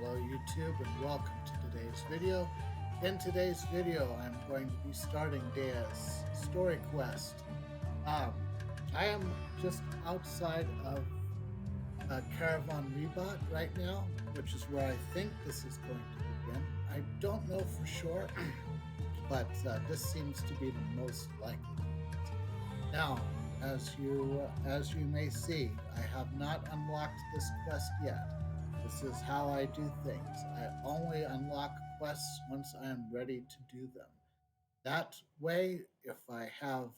Hello YouTube and welcome to today's video. In today's video I'm going to be starting Dehya's story quest. I am just outside of Caravan Rebot right now, which is where I think this is going to begin. I don't know for sure, but this seems to be the most likely. Now, as you may see, I have not unlocked this quest yet. This is how I do things. I only unlock quests once I am ready to do them. That way, if I have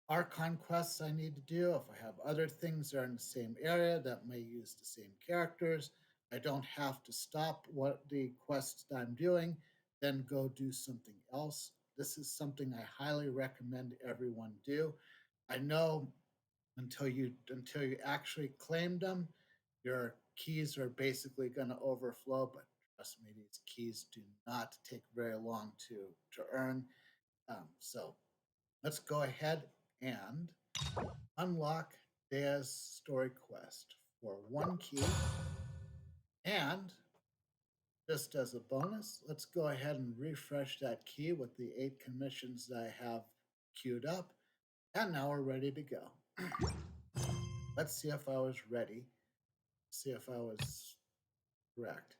Archon quests I need to do, if I have other things that are in the same area that may use the same characters, I don't have to stop what the quests that I'm doing, then go do something else. This is something I highly recommend everyone do. I know until you actually claim them, your keys are basically going to overflow, but trust me, these keys do not take very long to earn. So let's go ahead and unlock Dehya's story quest for 1 key. And just as a bonus, let's go ahead and refresh that key with the 8 commissions that I have queued up. And now we're ready to go. Let's see if I was ready. See if I was correct.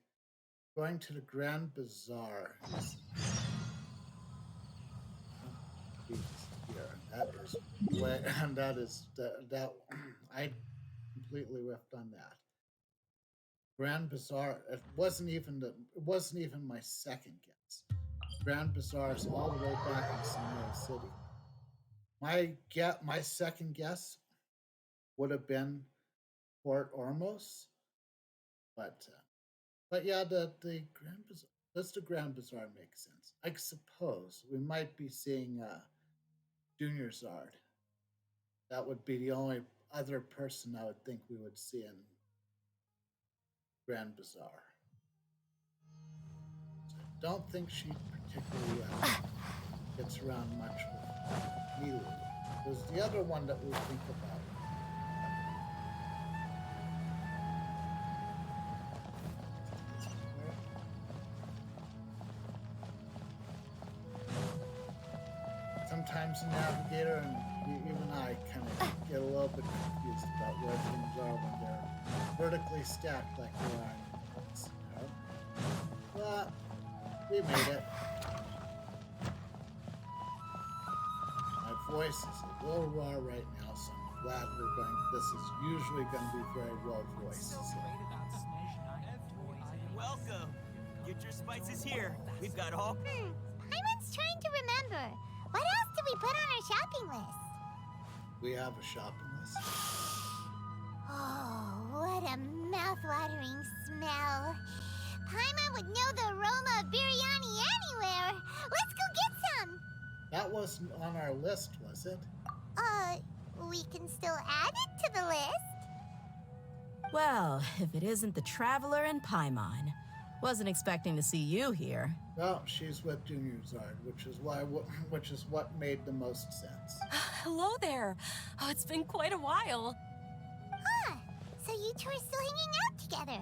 Going to the Grand Bazaar. Here. That is way, and that is that I completely whiffed on that. Grand Bazaar. It wasn't even my second guess. Grand Bazaar is all the way back in Samara City. My second guess would have been Port Ormos, but yeah, the Grand Bazaar. Does the Grand Bazaar make sense? I suppose we might be seeing Junior Zard. That would be the only other person I would think we would see in Grand Bazaar. So I don't think she particularly gets around much with Milu. There's the other one that we think about. Sometimes the navigator and even I kind of get a little bit confused about where things are when they're vertically stacked like they are in this, But we made it. My voice is a little raw right now, so I'm glad this is usually going to be very well voiced. So. Welcome. Get your spices here. We've got all... Paimon's trying to remember. What else did we put on our shopping list? We have a shopping list. Oh, what a mouth-watering smell. Paimon would know the aroma of biryani anywhere. Let's go get some. That wasn't on our list, was it? We can still add it to the list. Well, if it isn't the Traveler and Paimon. Wasn't expecting to see you here. Well, she's with Junior Zard, which is what made the most sense. Hello there. Oh, it's been quite a while. Huh. So you two are still hanging out together.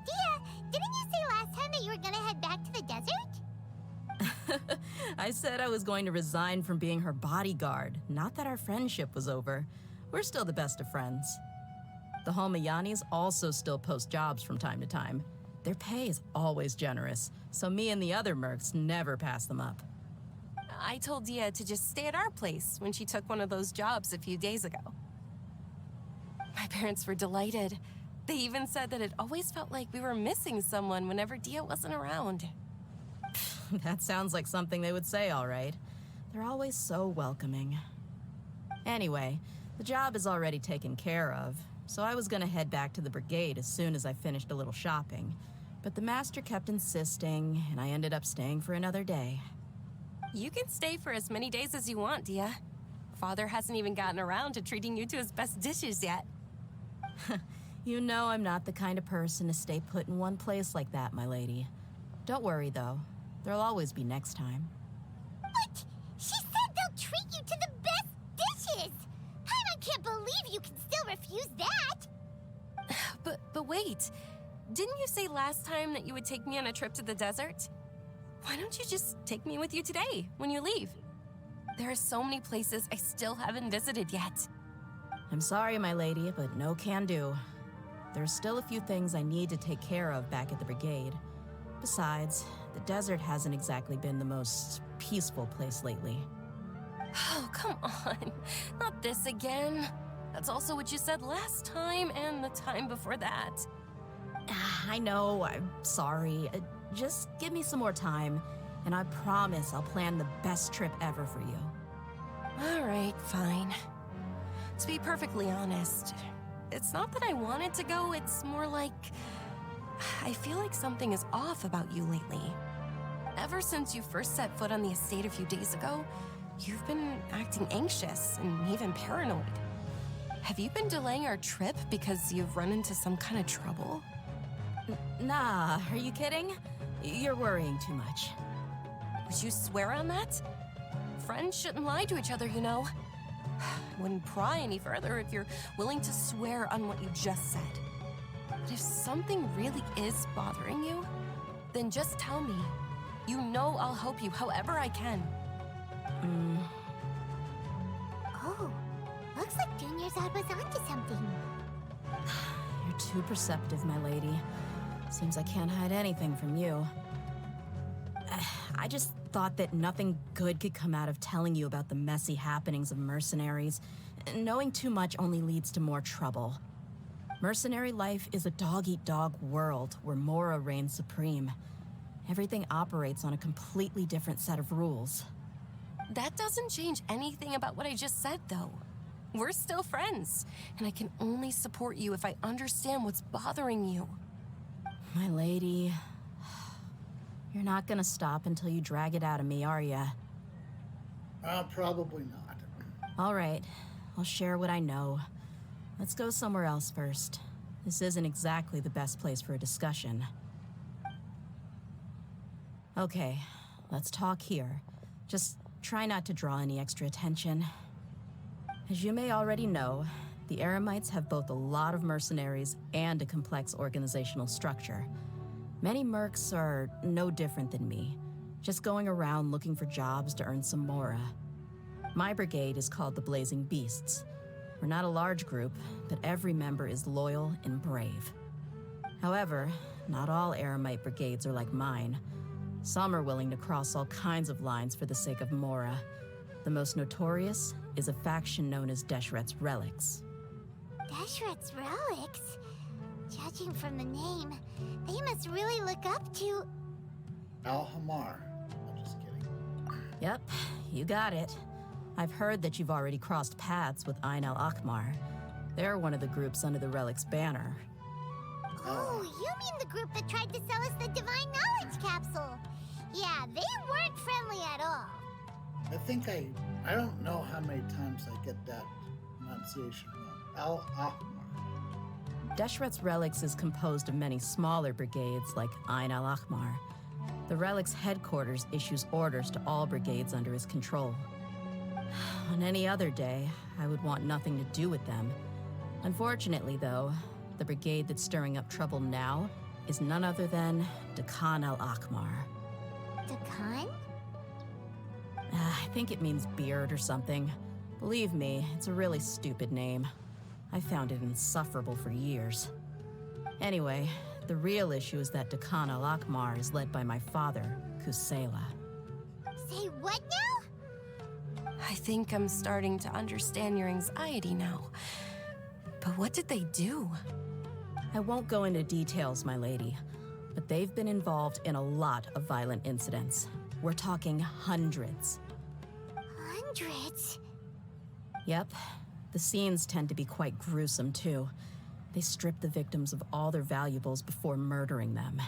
Dehya, didn't you say last time that you were gonna head back to the desert? I said I was going to resign from being her bodyguard, not that our friendship was over. We're still the best of friends. The Holmayanis also still post jobs from time to time. Their pay is always generous, so me and the other mercs never pass them up. I told Dehya to just stay at our place when she took one of those jobs a few days ago. My parents were delighted. They even said that it always felt like we were missing someone whenever Dehya wasn't around. That sounds like something they would say, all right. They're always so welcoming. Anyway, the job is already taken care of, so I was gonna head back to the brigade as soon as I finished a little shopping. But the master kept insisting, and I ended up staying for another day. You can stay for as many days as you want, Dehya. Father hasn't even gotten around to treating you to his best dishes yet. You know I'm not the kind of person to stay put in one place like that, my lady. Don't worry, though. There'll always be next time. What? She said they'll treat you to the best dishes! Paimon can't believe you can still refuse that! But wait. didn't you say last time that you would take me on a trip to the desert? Why don't you just take me with you today, when you leave? There are so many places I still haven't visited yet. I'm sorry, my lady, but no can do. There's still a few things I need to take care of back at the brigade. Besides, the desert hasn't exactly been the most peaceful place lately. Oh, come on. Not this again. That's also what you said last time and the time before that. I know, I'm sorry. Just give me some more time, and I promise I'll plan the best trip ever for you. All right, fine. To be perfectly honest, it's not that I wanted to go, it's more like I feel like something is off about you lately. Ever since you first set foot on the estate a few days ago, you've been acting anxious and even paranoid. Have you been delaying our trip because you've run into some kind of trouble? Nah, are you kidding? You're worrying too much. Would you swear on that? Friends shouldn't lie to each other, you know. Wouldn't pry any further if you're willing to swear on what you just said. But if something really is bothering you, then just tell me. You know I'll help you however I can. Oh, looks like Junior's Odd was onto something. You're too perceptive, my lady. Seems I can't hide anything from you. I just thought that nothing good could come out of telling you about the messy happenings of mercenaries. Knowing too much only leads to more trouble. Mercenary life is a dog-eat-dog world where Mora reigns supreme. Everything operates on a completely different set of rules. That doesn't change anything about what I just said, though. We're still friends, and I can only support you if I understand what's bothering you. My lady, you're not gonna stop until you drag it out of me, are ya? Probably not. All right, I'll share what I know. Let's go somewhere else first. This isn't exactly the best place for a discussion. Okay, let's talk here. Just try not to draw any extra attention. As you may already know, the Eremites have both a lot of mercenaries and a complex organizational structure. Many mercs are no different than me, just going around looking for jobs to earn some mora. My brigade is called the Blazing Beasts. We're not a large group, but every member is loyal and brave. However, not all Eremite brigades are like mine. Some are willing to cross all kinds of lines for the sake of mora. The most notorious is a faction known as Deshret's Relics. Deshret's Relics? Judging from the name, they must really look up to... Al-Hamar. I'm just kidding. Yep, you got it. I've heard that you've already crossed paths with Ain al-Akmar. They're one of the groups under the Relic's banner. Oh, you mean the group that tried to sell us the Divine Knowledge Capsule? Yeah, they weren't friendly at all. I don't know how many times I get that pronunciation wrong. Al-Ahmar. Deshret's Relics is composed of many smaller brigades like Ain al-Akmar. The Relic's headquarters issues orders to all brigades under his control. On any other day, I would want nothing to do with them. Unfortunately, though, the brigade that's stirring up trouble now is none other than Dehya al-Akmar. Dakan? I think it means beard or something. Believe me, it's a really stupid name. I found it insufferable for years. Anyway, the real issue is that Dehya al-Akmar is led by my father, Kusela. Say what now? I think I'm starting to understand your anxiety now. But what did they do? I won't go into details, my lady, but they've been involved in a lot of violent incidents. We're talking hundreds. Hundreds? Yep. The scenes tend to be quite gruesome, too. They strip the victims of all their valuables before murdering them.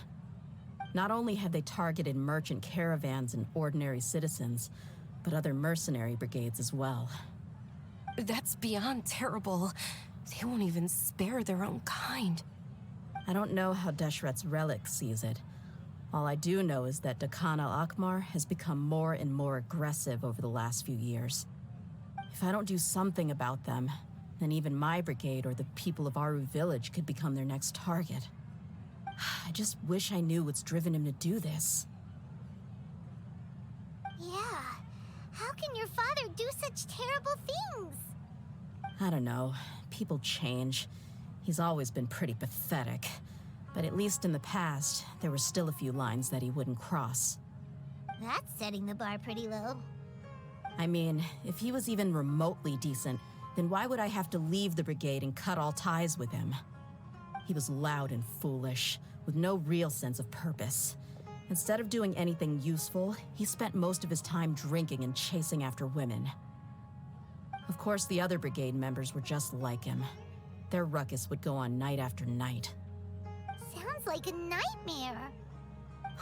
Not only have they targeted merchant caravans and ordinary citizens, but other mercenary brigades as well. That's beyond terrible. They won't even spare their own kind. I don't know how Deshret's Relic sees it. All I do know is that Dehya al-Akmar has become more and more aggressive over the last few years. If I don't do something about them, then even my brigade or the people of Aru village could become their next target. I just wish I knew what's driven him to do this. Yeah. How can your father do such terrible things? I don't know. People change. He's always been pretty pathetic. But at least in the past, there were still a few lines that he wouldn't cross. That's setting the bar pretty low. I mean, if he was even remotely decent, then why would I have to leave the brigade and cut all ties with him? He was loud and foolish, with no real sense of purpose. Instead of doing anything useful, he spent most of his time drinking and chasing after women. Of course, the other brigade members were just like him. Their ruckus would go on night after night. Sounds like a nightmare.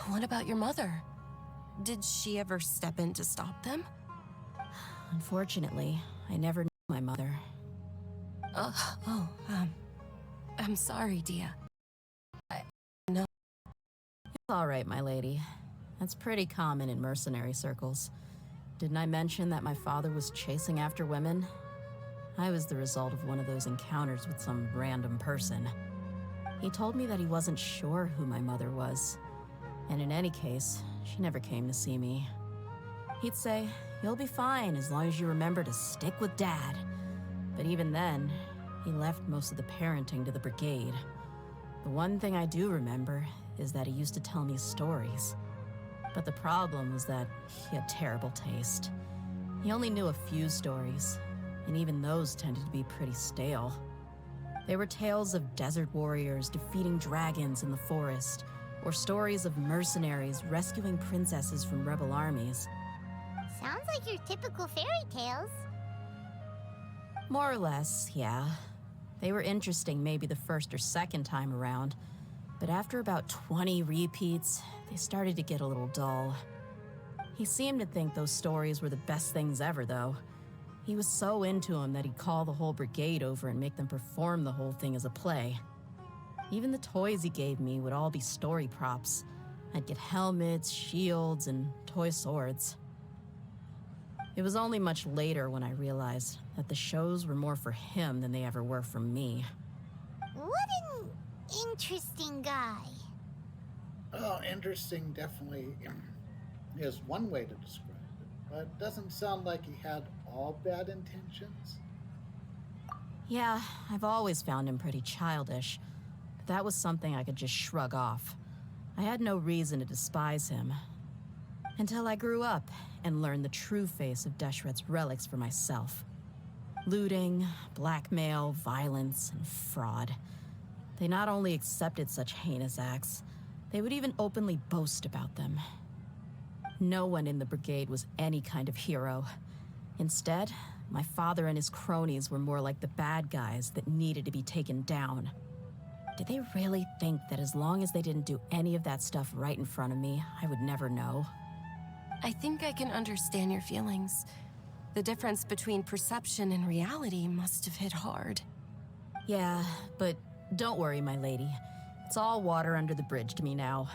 What about your mother? Did she ever step in to stop them? Unfortunately, I never knew my mother. I'm sorry, Dehya. It's all right, my lady. That's pretty common in mercenary circles. Didn't I mention that my father was chasing after women? I was the result of one of those encounters with some random person. He told me that he wasn't sure who my mother was. And in any case, she never came to see me. He'd say, "You'll be fine as long as you remember to stick with Dad." But even then, he left most of the parenting to the brigade. The one thing I do remember is that he used to tell me stories. But the problem was that he had terrible taste. He only knew a few stories, and even those tended to be pretty stale. They were tales of desert warriors defeating dragons in the forest, or stories of mercenaries rescuing princesses from rebel armies. Sounds like your typical fairy tales. More or less, yeah. They were interesting maybe the first or second time around, but after about 20 repeats, they started to get a little dull. He seemed to think those stories were the best things ever, though. He was so into them that he'd call the whole brigade over and make them perform the whole thing as a play. Even the toys he gave me would all be story props. I'd get helmets, shields, and toy swords. It was only much later when I realized that the shows were more for him than they ever were for me. What an interesting guy. Oh, interesting definitely is one way to describe it, but it doesn't sound like he had all bad intentions. Yeah, I've always found him pretty childish, but that was something I could just shrug off. I had no reason to despise him. Until I grew up and learned the true face of Deshret's relics for myself. Looting, blackmail, violence, and fraud. They not only accepted such heinous acts, they would even openly boast about them. No one in the brigade was any kind of hero. Instead, my father and his cronies were more like the bad guys that needed to be taken down. Did they really think that as long as they didn't do any of that stuff right in front of me, I would never know? I think I can understand your feelings. The difference between perception and reality must have hit hard. Yeah, but don't worry, my lady. It's all water under the bridge to me now.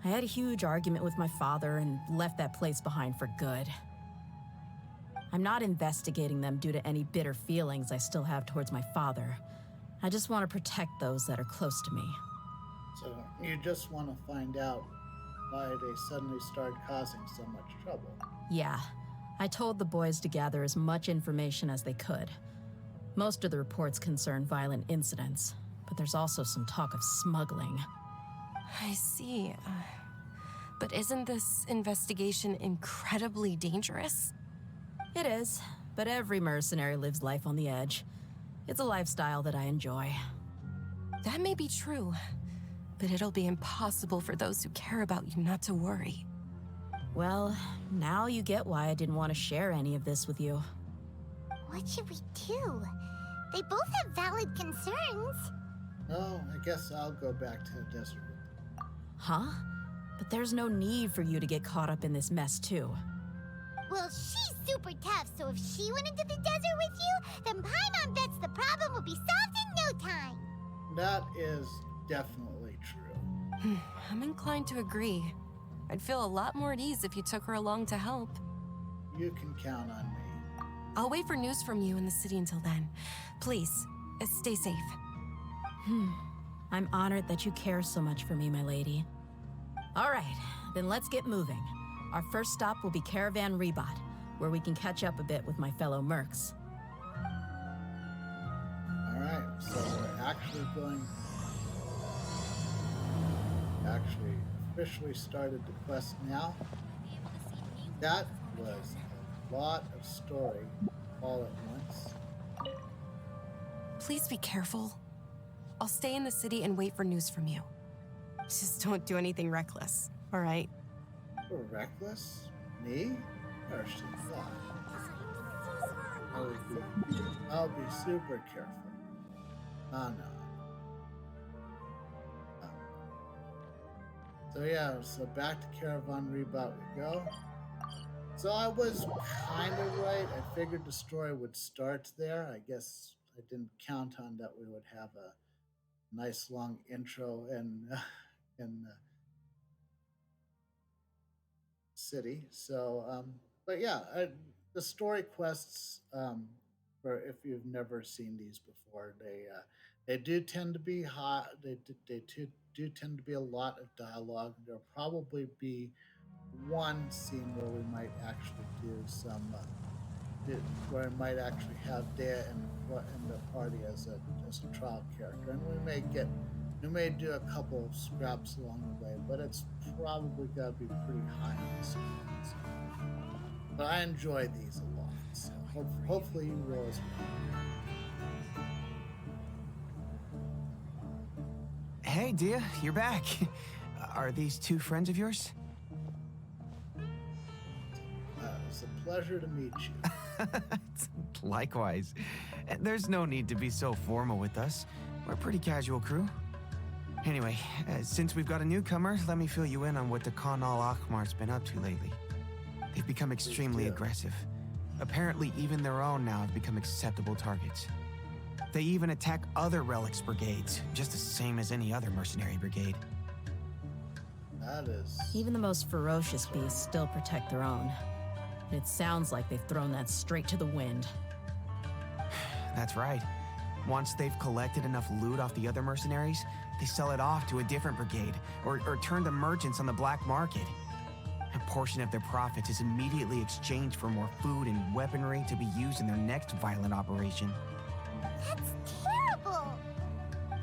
I had a huge argument with my father and left that place behind for good. I'm not investigating them due to any bitter feelings I still have towards my father. I just want to protect those that are close to me. So you just want to find out why they suddenly started causing so much trouble. Yeah, I told the boys to gather as much information as they could. Most of the reports concern violent incidents, but there's also some talk of smuggling. I see. But isn't this investigation incredibly dangerous? It is, but every mercenary lives life on the edge. It's a lifestyle that I enjoy. That may be true, but it'll be impossible for those who care about you not to worry. Well, now you get why I didn't want to share any of this with you. What should we do? They both have valid concerns. Oh, I guess I'll go back to the desert with them. Huh? But there's no need for you to get caught up in this mess, too. Well, she's super tough, so if she went into the desert with you, then Paimon bets the problem will be solved in no time. That is definitely true. I'm inclined to agree. I'd feel a lot more at ease if you took her along to help. You can count on me. I'll wait for news from you in the city until then. Please, stay safe. I'm honored that you care so much for me, my lady. All right, then let's get moving. Our first stop will be Caravan Rebot, where we can catch up a bit with my fellow mercs. All right, so we're actually going... Actually, officially started the quest now. That was a lot of story all at once. Please be careful. I'll stay in the city and wait for news from you. Just don't do anything reckless, all right? You're reckless? Me? Harsh thought. I'll be super careful. Oh no. So yeah, so back to Caravan Rebot we go. So I was kind of right. I figured the story would start there. I guess I didn't count on that we would have a nice long intro in the city. So, but yeah, the story quests, for if you've never seen these before, they do tend to be hot. They do tend to be a lot of dialogue. There'll probably be one scene where we might actually do some, where we might actually have Dehya in the party as a trial character, and we may do a couple of scraps along the way, but it's probably got to be pretty high on the screens. But I enjoy these a lot, so hopefully you will as well. Hey, Dehya, you're back. Are these two friends of yours? It's a pleasure to meet you. Likewise. There's no need to be so formal with us. We're a pretty casual crew. Anyway, since we've got a newcomer, let me fill you in on what the Khan al-Ahmar's been up to lately. They've become extremely aggressive. Apparently, even their own now have become acceptable targets. They even attack other relics brigades, just the same as any other mercenary brigade. That is... Even the most ferocious beasts still protect their own. And it sounds like they've thrown that straight to the wind. That's right. Once they've collected enough loot off the other mercenaries, they sell it off to a different brigade, or turn to merchants on the black market. A portion of their profits is immediately exchanged for more food and weaponry to be used in their next violent operation. That's terrible!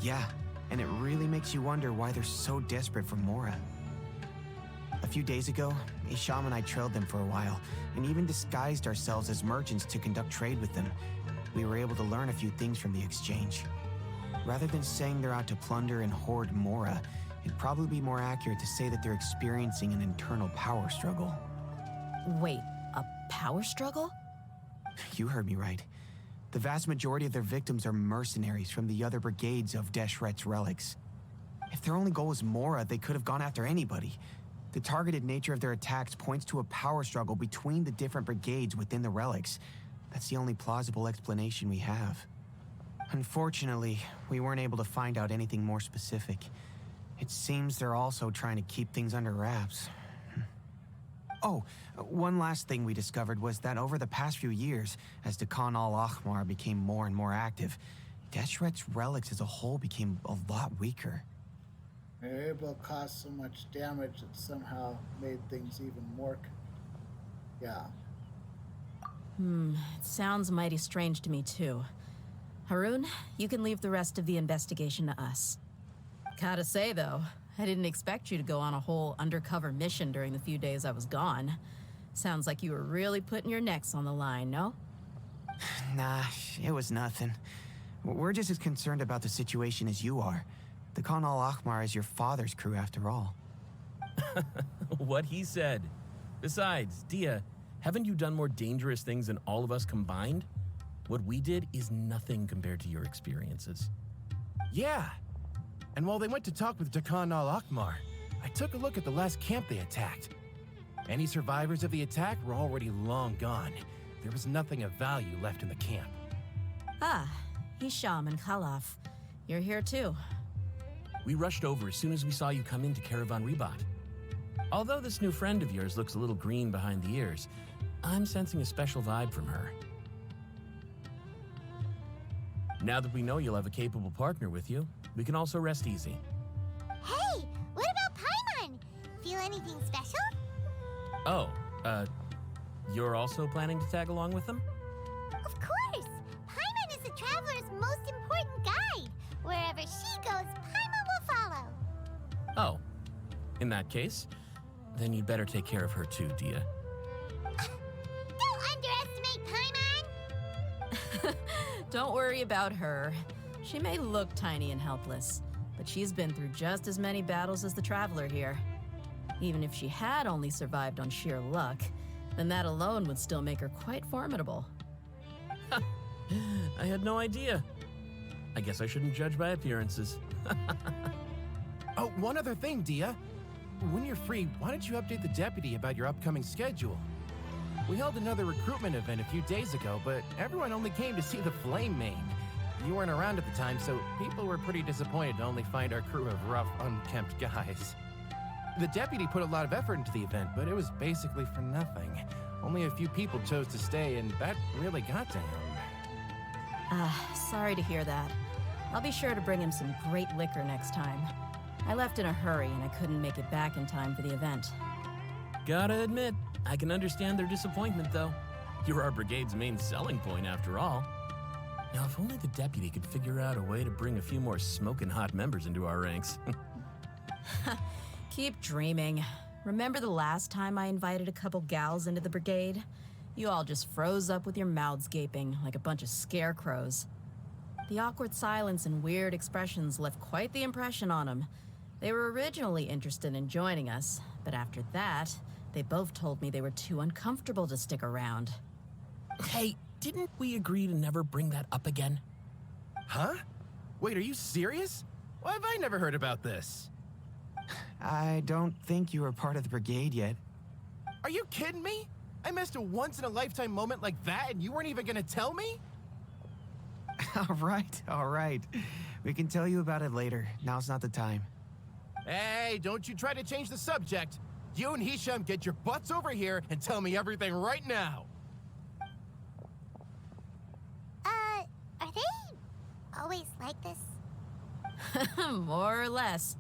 Yeah, and it really makes you wonder why they're so desperate for Mora. A few days ago, Isham and I trailed them for a while, and even disguised ourselves as merchants to conduct trade with them. We were able to learn a few things from the exchange. Rather than saying they're out to plunder and hoard Mora, it'd probably be more accurate to say that they're experiencing an internal power struggle. Wait, a power struggle? You heard me right. The vast majority of their victims are mercenaries from the other brigades of Deshret's relics. If their only goal was Mora, they could have gone after anybody. The targeted nature of their attacks points to a power struggle between the different brigades within the relics. That's the only plausible explanation we have. Unfortunately, we weren't able to find out anything more specific. It seems they're also trying to keep things under wraps. Oh, one last thing we discovered was that over the past few years, as the Khan al-Ahmar became more and more active, Deshret's relics as a whole became a lot weaker. They were able to cause so much damage that somehow made things even more... Yeah. It sounds mighty strange to me, too. Harun, you can leave the rest of the investigation to us. Gotta say, though, I didn't expect you to go on a whole undercover mission during the few days I was gone. Sounds like you were really putting your necks on the line, no? Nah, it was nothing. We're just as concerned about the situation as you are. The Khan al-Ahmar is your father's crew, after all. What he said. Besides, Dehya, haven't you done more dangerous things than all of us combined? What we did is nothing compared to your experiences. Yeah. And while they went to talk with Khan al-Ahmar, I took a look at the last camp they attacked. Any survivors of the attack were already long gone. There was nothing of value left in the camp. Ah, Hisham and Khalaf. You're here too. We rushed over as soon as we saw you come into Caravan Rebot. Although this new friend of yours looks a little green behind the ears, I'm sensing a special vibe from her. Now that we know you'll have a capable partner with you, We can also rest easy. Hey, what about Paimon? Feel anything special? Oh, you're also planning to tag along with them? Of course! Paimon is the traveler's most important guide. Wherever she goes, Paimon will follow. Oh, in that case, then you'd better take care of her too, Dehya. Don't underestimate Paimon! Don't worry about her. She may look tiny and helpless, but she's been through just as many battles as the traveler here. Even if she had only survived on sheer luck, then that alone would still make her quite formidable. I had no idea. I guess I shouldn't judge by appearances. Oh, one other thing, Dehya. When you're free, why don't you update the deputy about your upcoming schedule? We held another recruitment event a few days ago, but everyone only came to see the Flame Main. You weren't around at the time, so people were pretty disappointed to only find our crew of rough, unkempt guys. The deputy put a lot of effort into the event, but it was basically for nothing. Only a few people chose to stay, and that really got to him. Sorry to hear that. I'll be sure to bring him some great liquor next time. I left in a hurry and I couldn't make it back in time for the event. Gotta admit, I can understand their disappointment, though. You're our brigade's main selling point, after all. Now, if only the deputy could figure out a way to bring a few more smoking hot members into our ranks. Keep dreaming. Remember the last time I invited a couple gals into the brigade? You all just froze up with your mouths gaping like a bunch of scarecrows. The awkward silence and weird expressions left quite the impression on them. They were originally interested in joining us, but after that, they both told me they were too uncomfortable to stick around. Hey, didn't we agree to never bring that up again? Huh? Wait, are you serious? Why have I never heard about this? I don't think you were part of the brigade yet. Are you kidding me? I missed a once-in-a-lifetime moment like that and you weren't even gonna tell me? All right. We can tell you about it later. Now's not the time. Hey, don't you try to change the subject. You and Hisham get your butts over here and tell me everything right now. Are they always like this? More or less.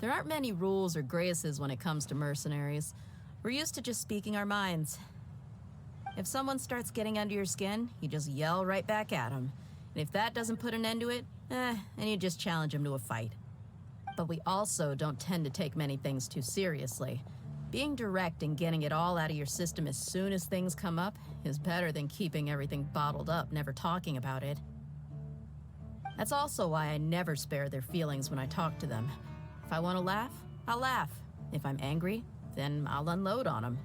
There aren't many rules or graces when it comes to mercenaries. We're used to just speaking our minds. If someone starts getting under your skin, you just yell right back at them. And if that doesn't put an end to it, then you just challenge them to a fight. But we also don't tend to take many things too seriously. Being direct and getting it all out of your system as soon as things come up is better than keeping everything bottled up, never talking about it. That's also why I never spare their feelings when I talk to them. If I want to laugh, I'll laugh. If I'm angry, then I'll unload on them.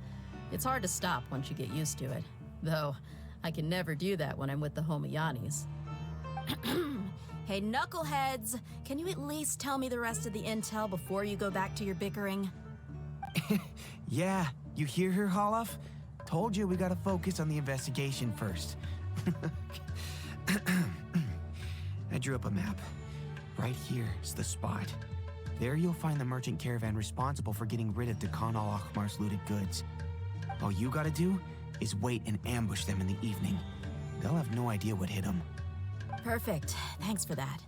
It's hard to stop once you get used to it. Though, I can never do that when I'm with the Homayanis. Hey, knuckleheads! Can you at least tell me the rest of the intel before you go back to your bickering? Yeah, you hear her, Holof? Told you we gotta focus on the investigation first. I drew up a map. Right here is the spot. There you'll find the merchant caravan responsible for getting rid of Dehya al-Akhmar's looted goods. All you gotta do is wait and ambush them in the evening. They'll have no idea what hit them. Perfect. Thanks for that.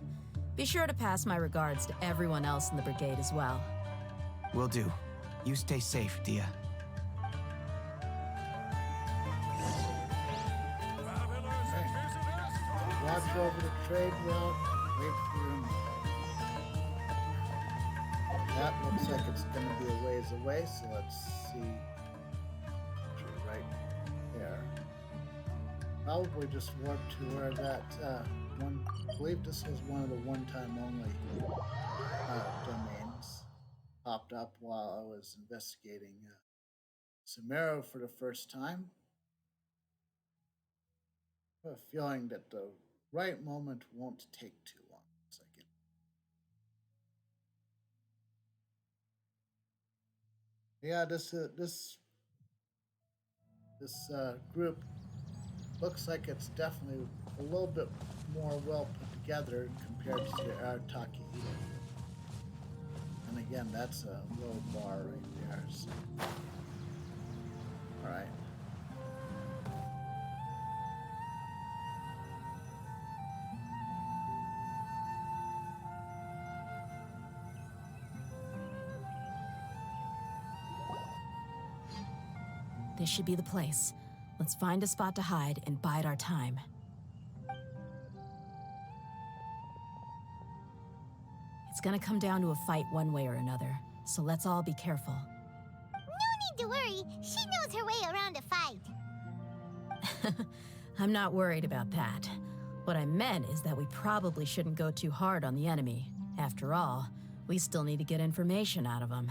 Be sure to pass my regards to everyone else in the brigade as well. Will do. You stay safe, Dehya. Walk over the trade route, wait for your move. That looks like it's going to be a ways away, so let's see. Right there. Probably just warp to where that one. I believe this was one of the one-time only domains popped up while I was investigating Samaro for the first time. I have a feeling that the right moment won't take too long. So I can... Yeah, this group looks like it's definitely a little bit more well put together compared to the Arataki. And again, that's a low bar right there. So. All right. This should be the place. Let's find a spot to hide and bide our time. It's gonna come down to a fight one way or another, so let's all be careful. No need to worry. She knows her way around a fight. I'm not worried about that. What I meant is that we probably shouldn't go too hard on the enemy. After all, we still need to get information out of them.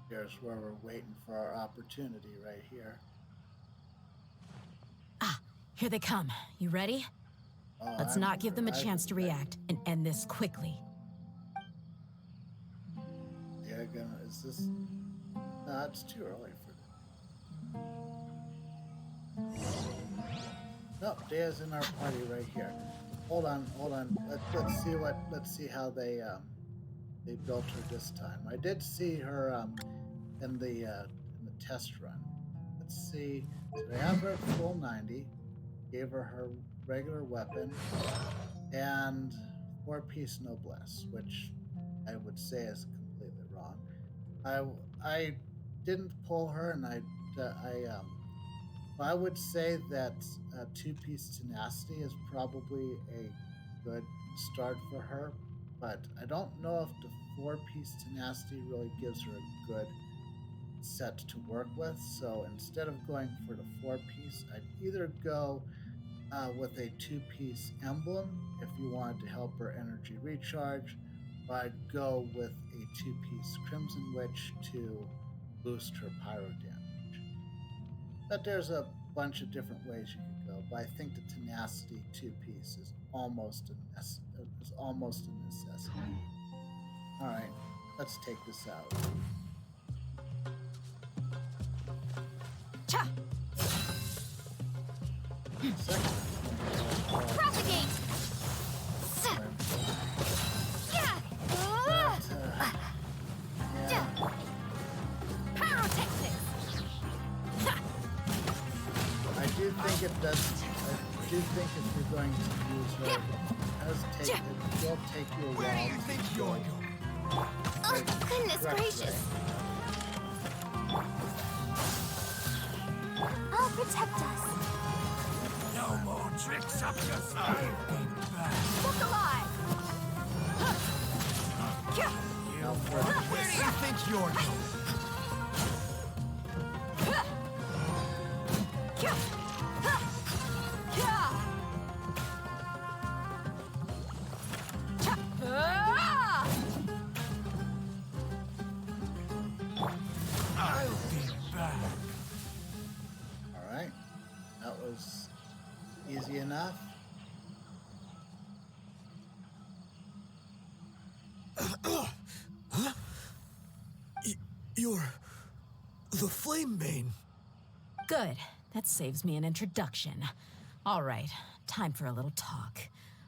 Here's where we're waiting for our opportunity right here. Ah, here they come. You ready? Oh, Let's I'm not give them a ready. chance to react and end this quickly. Yeah, is this... No, it's too early for this. No, Dea's in our party right here. Hold on. Let's see how they built her this time. I did see her in the test run. Let's see. So I have her at full 90. Gave her regular weapon and 4-piece noblesse, which I would say is completely wrong. I didn't pull her, and I would say that 2-piece tenacity is probably a good start for her, but I don't know if the 4-piece tenacity really gives her a good set to work with. So instead of going for the 4-piece, I'd either go with a 2-piece emblem if you wanted to help her energy recharge, or I'd go with a 2-piece Crimson Witch to boost her pyro damage. But there's a bunch of different ways you could go, but I think the tenacity 2-piece is almost a necessity. Alright, let's take this out. Cha! Second. Propagate! Yeah. Pyrotechnics! I do think it does. I do think if you're going to use her, it will take you a while. Where do you think you're going? Oh, goodness gracious. I'll protect us. No more tricks up your sleeve. Look alive! Where do you think you're going? I'll be back. All right, that was easy enough. You're the Flamebane. Good. That saves me an introduction. All right, time for a little talk.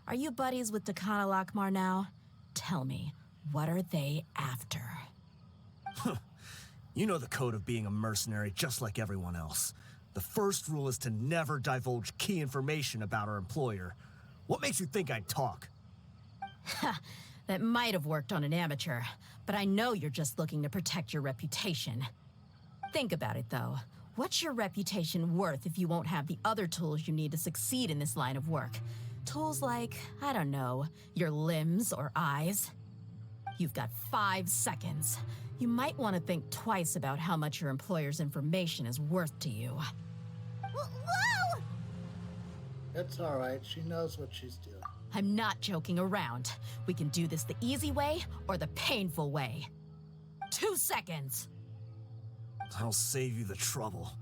Are you buddies with Dakana Lakmar now? Tell me, what are they after? You know the code of being a mercenary just like everyone else. The first rule is to never divulge key information about our employer. What makes you think I'd talk? That might have worked on an amateur, but I know you're just looking to protect your reputation. Think about it, though. What's your reputation worth if you won't have the other tools you need to succeed in this line of work? Tools like, I don't know, your limbs or eyes? You've got 5 seconds. You might want to think twice about how much your employer's information is worth to you. Whoa! It's all right. She knows what she's doing. I'm not joking around. We can do this the easy way or the painful way. 2 seconds. I'll save you the trouble.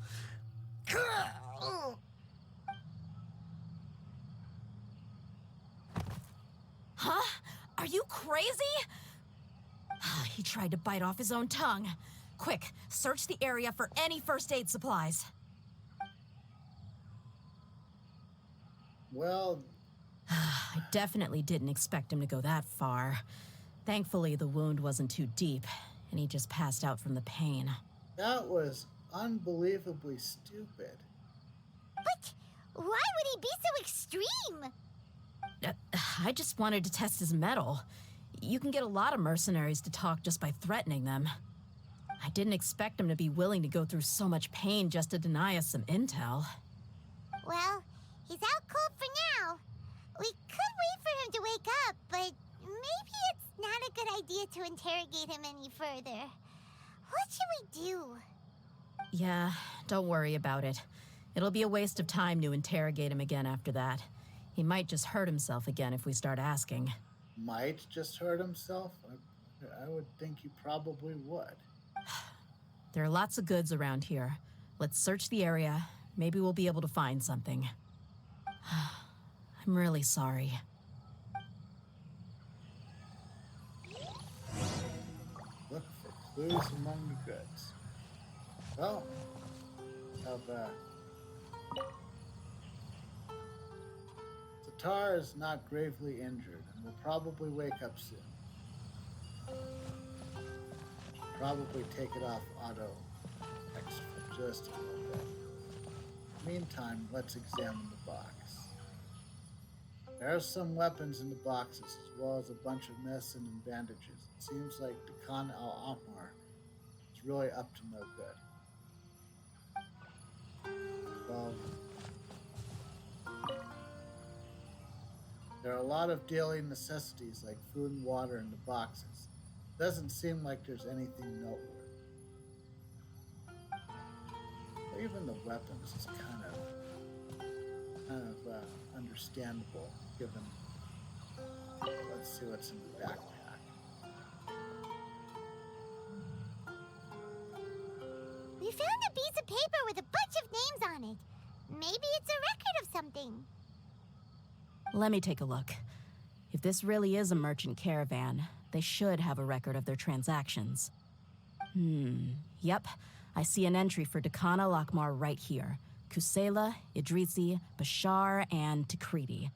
Huh? Are you crazy? He tried to bite off his own tongue. Quick, search the area for any first aid supplies. Well, I definitely didn't expect him to go that far. Thankfully, the wound wasn't too deep, and he just passed out from the pain. that was unbelievably stupid. But why would he be so extreme? I just wanted to test his mettle. You can get a lot of mercenaries to talk just by threatening them. I didn't expect him to be willing to go through so much pain just to deny us some intel. Well, he's out cold for now. We could wait for him to wake up, but maybe it's not a good idea to interrogate him any further. What should we do? Yeah, don't worry about it. It'll be a waste of time to interrogate him again after that. He might just hurt himself again if we start asking. Might just hurt himself? I would think he probably would. There are lots of goods around here. Let's search the area. Maybe we'll be able to find something. I'm really sorry. Look for clues among the goods. Well, Zatar is not gravely injured and will probably wake up soon. Probably take it off auto X for just a little bit. Meantime, let's examine the box. There are some weapons in the boxes, as well as a bunch of medicine and bandages. It seems like Dekan al-Ahmar is really up to no good. Well, there are a lot of daily necessities like food and water in the boxes. Doesn't seem like there's anything noteworthy. Even the weapons is kind of understandable, given. Let's see what's in the backpack. We found a piece of paper with a bunch of names on it. Maybe it's a record of something. Let me take a look. If this really is a merchant caravan, they should have a record of their transactions. Yep. I see an entry for Dekan al-Ahmar right here. Kusela, Idrisi, Bashar, and Takriti.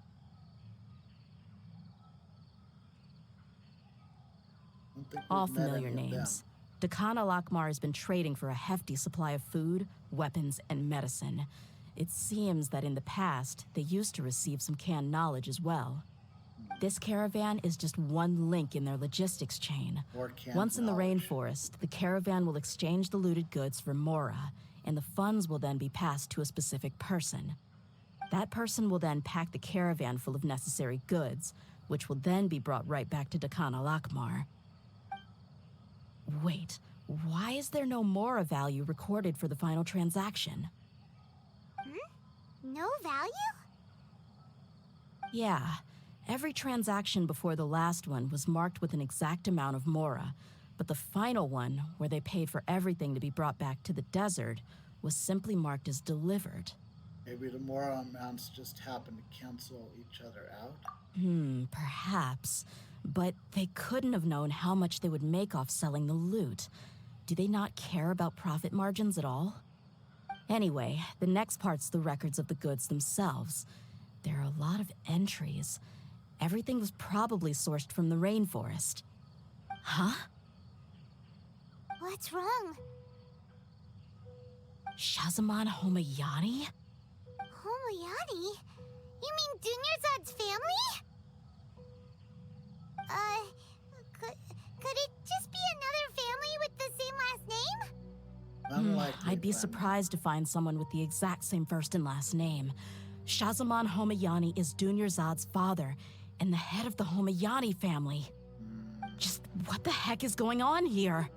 All familiar names. Dekan al-Ahmar has been trading for a hefty supply of food, weapons, and medicine. It seems that in the past, they used to receive some canned knowledge as well. This caravan is just one link in their logistics chain. Once in the rainforest, the caravan will exchange the looted goods for Mora, and the funds will then be passed to a specific person. That person will then pack the caravan full of necessary goods, which will then be brought right back to Dekan al-Ahmar. Wait, why is there no Mora value recorded for the final transaction? No value? Yeah. Every transaction before the last one was marked with an exact amount of Mora, but the final one, where they paid for everything to be brought back to the desert, was simply marked as delivered. Maybe the Mora amounts just happen to cancel each other out? Perhaps. But they couldn't have known how much they would make off selling the loot. Do they not care about profit margins at all? Anyway, the next part's the records of the goods themselves. There are a lot of entries. Everything was probably sourced from the rainforest. Huh? What's wrong? Shahzaman Homayani? Homayani? You mean Dunyarzad's family? Could it just be another family with the same last name? Unlikely, I'd be surprised to find someone with the exact same first and last name. Shahzaman Homayani is Dunyarzad's father, and the head of the Homayani family. Just what the heck is going on here?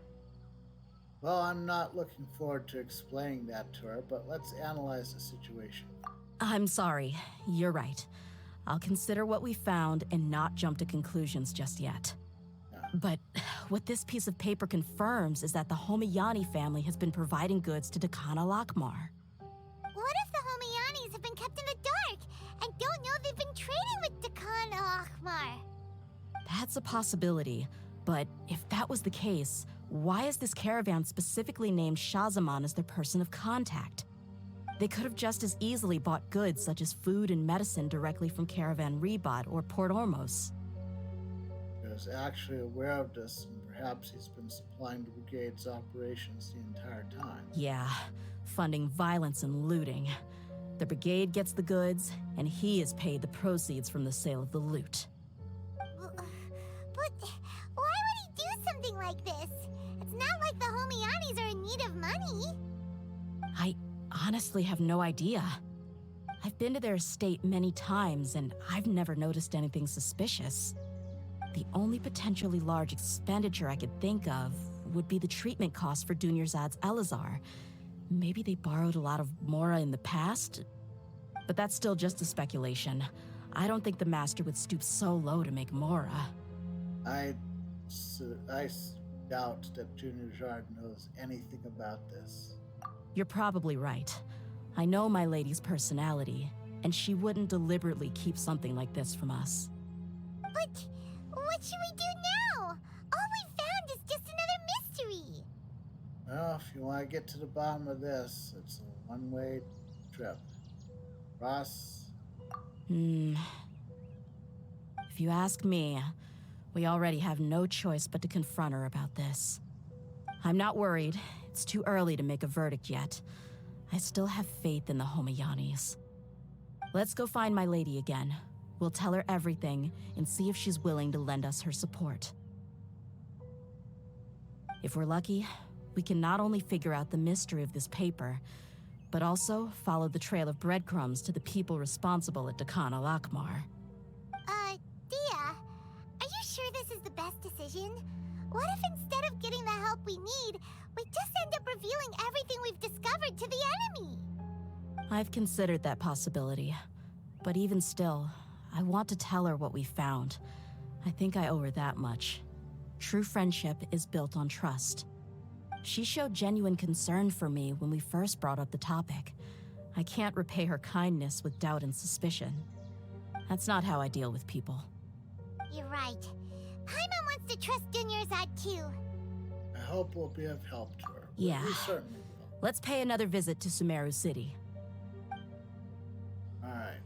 Well, I'm not looking forward to explaining that to her, but let's analyze the situation. I'm sorry. You're right. I'll consider what we found and not jump to conclusions just yet. But what this piece of paper confirms is that the Homayani family has been providing goods to Dekan al-Ahmar. What if the Homayanis have been kept in the dark and don't know they've been trading with Dekan al-Ahmar? That's a possibility, but if that was the case, why is this caravan specifically named Shahzaman as their person of contact? They could have just as easily bought goods such as food and medicine directly from Caravan Ribat or Port Ormos. He was actually aware of this, and perhaps he's been supplying the brigade's operations the entire time. Yeah, funding violence and looting. The brigade gets the goods, and he is paid the proceeds from the sale of the loot. But But why would he do something like this? It's not like the Homianis are in need of money. I honestly have no idea. I've been to their estate many times, and I've never noticed anything suspicious. The only potentially large expenditure I could think of would be the treatment costs for Dunyarzad's Elazar. Maybe they borrowed a lot of Mora in the past? But that's still just a speculation. I don't think the Master would stoop so low to make Mora. I doubt that Dunyarzad knows anything about this. You're probably right. I know my lady's personality, and she wouldn't deliberately keep something like this from us. But what should we do now? All we found is just another mystery. Well, if you want to get to the bottom of this, it's a one-way trip. Ross? If you ask me, we already have no choice but to confront her about this. I'm not worried. It's too early to make a verdict yet. I still have faith in the Homianis. Let's go find my lady again. We'll tell her everything and see if she's willing to lend us her support. If we're lucky, we can not only figure out the mystery of this paper, but also follow the trail of breadcrumbs to the people responsible at Dehya al-Akmar. Dehya, are you sure this is the best decision? What if instead of getting the help we need, we just end up revealing everything we've discovered to the enemy? I've considered that possibility, but even still, I want to tell her what we found. I think I owe her that much. True friendship is built on trust. She showed genuine concern for me when we first brought up the topic. I can't repay her kindness with doubt and suspicion. That's not how I deal with people. You're right. Paimon wants to trust Dunyarzad too. I hope we'll be of help to her. Yeah. We certainly will. Let's pay another visit to Sumeru City. Alright.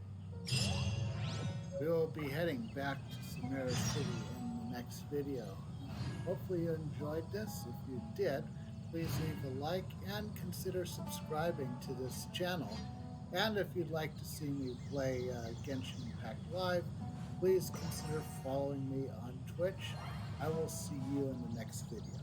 We will be heading back to Sumeru City in the next video. Hopefully you enjoyed this. If you did, please leave a like and consider subscribing to this channel. And if you'd like to see me play Genshin Impact Live, please consider following me on Twitch. I will see you in the next video.